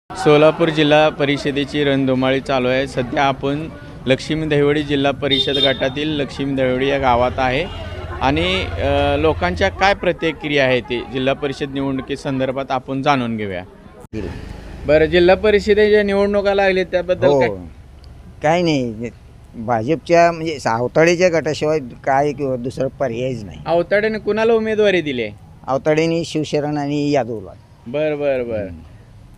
सोलापूर जिल्हा परिषदेची रणधुमाळी चालू आहे। सध्या आपण लक्ष्मी दहिवडी जिल्हा परिषद गटातील लक्ष्मी दहिवडी या गावात आहे आणि लोकांच्या काय प्रतिक्रिया आहे ते जिल्हा परिषद निवडणुकीसंदर्भात आपण जाणून घेऊया। बरं, जिल्हा परिषदेच्या निवडणुका लागल्या त्याबद्दल काय नाही, भाजपच्या म्हणजे आवताडेच्या गटाशिवाय काय किंवा दुसरा पर्यायच नाही। आवताडेने कुणाला उमेदवारी दिली आहे? आवताडेने शिवशरण आणि यादवला। बर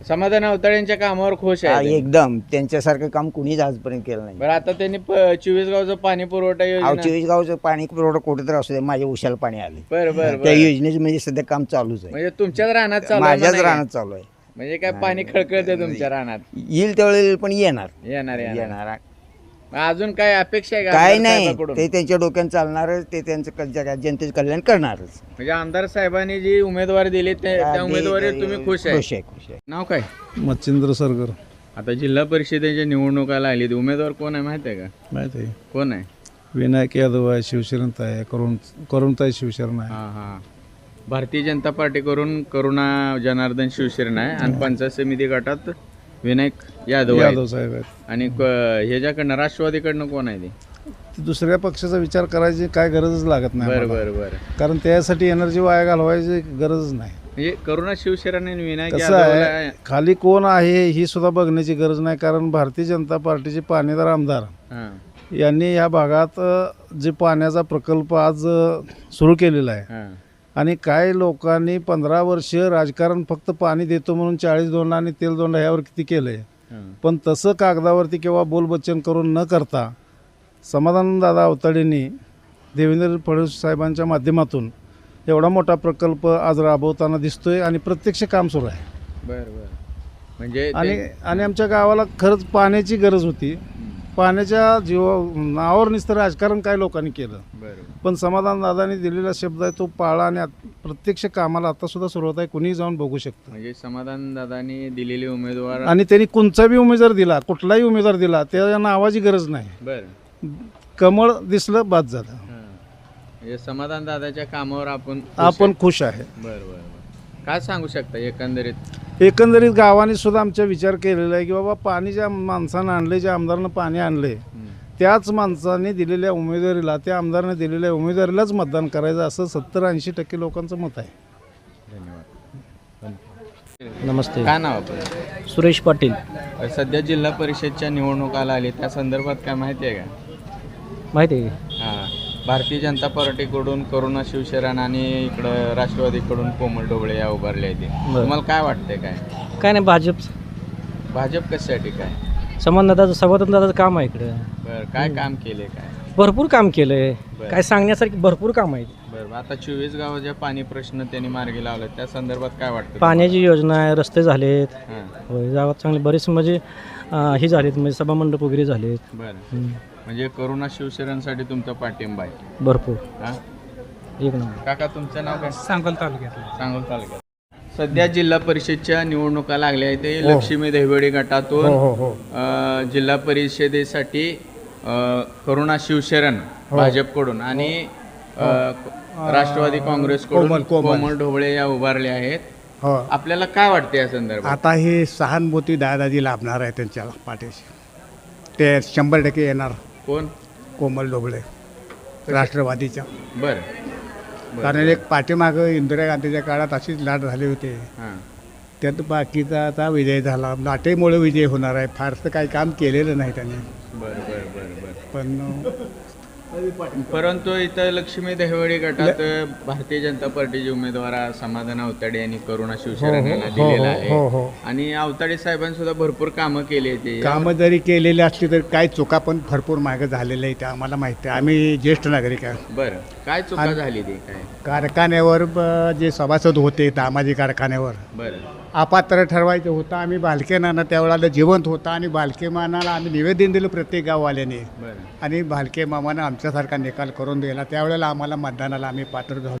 समाधान आवताडेंच्या कामावर खुश आहे? एकदम, त्यांच्यासारखं काम कुणीच आजपर्यंत केलं नाही। बरं, आता त्यांनी 24 गावचं पाणी पुरवठा योजना 24 गावचं पाणी पुरवठा कुठे तर असू दे, माझ्या उशाला पाणी आले। बरं त्या योजनेचं म्हणजे सध्या काम चालूच आहे। म्हणजे तुमच्याच रानात चालू आहे? माझ्याच रानात चालू आहे। म्हणजे काय पाणी खळखळते तुमच्या रानात? येईल त्यावेळेला पण येणार येणार अजून काय अपेक्षा आहे का काय आमदार नाही, साहेबाकडून? ते त्यांच्या डोक्यात चालणारच, ते त्यांचं जनतेचं कल्याण करणारच। म्हणजे आमदार साहेबांनी जी उमेदवारी दिली त्या उमेदवारीवर तुम्ही खुश आहे? खुश आहे। नाव काय? मच्छिंद्र सरगर. आता जिल्हा परिषदेच्या निवडणुकाला आली, उमेदवार कोण आहे माहिती आहे का? माहिती आहे. कोण आहे? विनायक यादव आहे, शिवशरणताई आहे, करुणताई शिवशरण आहे. हां भारतीय जनता पार्टी करून करुणा जनार्दन शिवशरण आहे आणि पंचायत समिती गटात विनायक यादव साहेब आहेत. आणि ह्याच्याकडनं राष्ट्रवादीकडनं कोण आहे ते? दुसऱ्या पक्षाचा विचार करायची काय गरजच लागत नाही आम्हाला. बरं कारण त्यासाठी एनर्जी वाया घालवायची गरजच नाही। म्हणजे करुणा शिवशरण आणि विनायक कसं आहे, खाली कोण आहे ही सुद्धा बघण्याची गरज नाही। कारण भारतीय जनता पार्टीचे पाणीदार आमदार यांनी या भागात जे पाण्याचा प्रकल्प आज सुरू केलेला आहे आणि काही लोकांनी 15 वर्ष राजकारण फक्त पाणी देतो म्हणून 40 दोंडा आणि तेल दोंडा ह्यावर किती केलंय, पण तसं कागदावरती किंवा बोलबच्चन करून न करता समाधानदादा आवताडेंनी देवेंद्र फडणवीस साहेबांच्या माध्यमातून एवढा मोठा प्रकल्प आज राबवताना दिसतोय आणि प्रत्यक्ष काम सुरू आहे। बरं म्हणजे आणि आमच्या गावाला खरंच पाण्याची गरज होती। पाण्याच्या नावावर नुसतं राजकारण काय लोकांनी केलं, पण समाधानदादांनी दिलेला शब्द आहे तो पाळा आणि प्रत्यक्ष कामाला आता सुद्धा सुरुवात आहे, कुणीही जाऊन बघू शकतं। म्हणजे समाधानदादांनी दिलेले उमेदवार आणि त्यांनी कोणता बी उमेदवार दिला, कुठलाही उमेदवार दिला, त्या नावाची गरज नाही। कमळ दिसलं बाद झालं। म्हणजे समाधानदादाच्या कामावर आपण खुश आहे। बरं काय सांगू शकता एकंदरीत गावाने सुद्धा आमचा विचार केलेला आहे की बाबा पाणी ज्या माणसानं आणले, ज्या आमदारानं पाणी आणले, त्याच माणसाने दिलेल्या उमेदवारीला, त्या आमदाराने दिलेल्या उमेदवारीलाच मतदान करायचं असं 70-80% लोकांचं मत आहे। धन्यवाद। नमस्ते, काय नाव आपलं? सुरेश पाटील। सध्या जिल्हा परिषदच्या निवडणुकाला आली, त्या संदर्भात काय माहिती आहे का? माहिती आहे भारतीय जनता पार्टीकडून करुणा शिवशरण आणि इकडं राष्ट्रवादीकडून कोमल ढोबळे या उभारले आहेत। तुम्हाला काय वाटतंय? काय नाही, भाजप कशासाठी? काय समाधानदादाचं काम आहे इकडं। बरं, काय काम केले? काय भरपूर काम केलंय, काय सांगण्यासारखी भरपूर काम आहे। बरं, आता 24 गावाच्या पाणी प्रश्न त्यांनी मार्गी लावले, त्या संदर्भात काय वाटतं? पाण्याची योजना आहे, रस्ते झालेत, गावात चांगले बरेच म्हणजे हे झालेत, म्हणजे सभामंडप वगैरे झालेत। बरं, म्हणजे करुणा शिवशरणसाठी तुमचा पाठिंबा आहे भरपूर। एक नंबर। काका, तुमचं नाव काय? सांगोल तालुक्यात। सध्या जिल्हा परिषदच्या निवडणुका लागल्या आहेत, ते लक्ष्मी दहिवडी गटातून जिल्हा परिषदेसाठी करुणा शिवशरण भाजपकडून आणि राष्ट्रवादी काँग्रेसकडून कोमल ढोबळे या उभारले आहेत। आपल्याला काय वाटते या संदर्भात? आता ही सहानुभूती दादाजी लाभणार आहे त्यांच्या पाठीशी, ते 100% येणार। कोण? कोमल ढोबळे, राष्ट्रवादीच्या। बरं, कारण एक पाठीमागं इंदिरा गांधीच्या काळात अशीच लाट झाली होती, त्यात बाकीचा आता विजय झाला, लाटेमुळे विजय होणार आहे। फारसं काही काम केलेलं नाही त्यांनी। पण परंतु इथं लक्ष्मी दहिवडी गटात भारतीय जनता पार्टीचे उमेदवार समाधान आवताडे यांनी करुणा शिवशरण यांना दिलेला आहे आणि आवताडे साहेबांनी सुद्धा भरपूर कामं केली आहेत। कामं जरी केलेली असली तरी काही चुका पण भरपूर मागं झालेल्या आहेत, आम्हाला माहिती आहे, आम्ही ज्येष्ठ नागरिक आहे। बरं, काय चुका झाली ती? काय कारखान्यावर जे सभासद होते तामाजी कारखान्यावर, बरं, अपात्र ठरवायचं होतं, आम्ही भालकेनाना त्यावेळेला जिवंत होता आणि भालके मामाला आम्ही निवेदन दिलं प्रत्येक गाववाल्याने, आणि भालके मामानं आमच्यासारखा निकाल करून दिला, त्यावेळेला आम्हाला मतदानाला आम्ही पात्र झालो।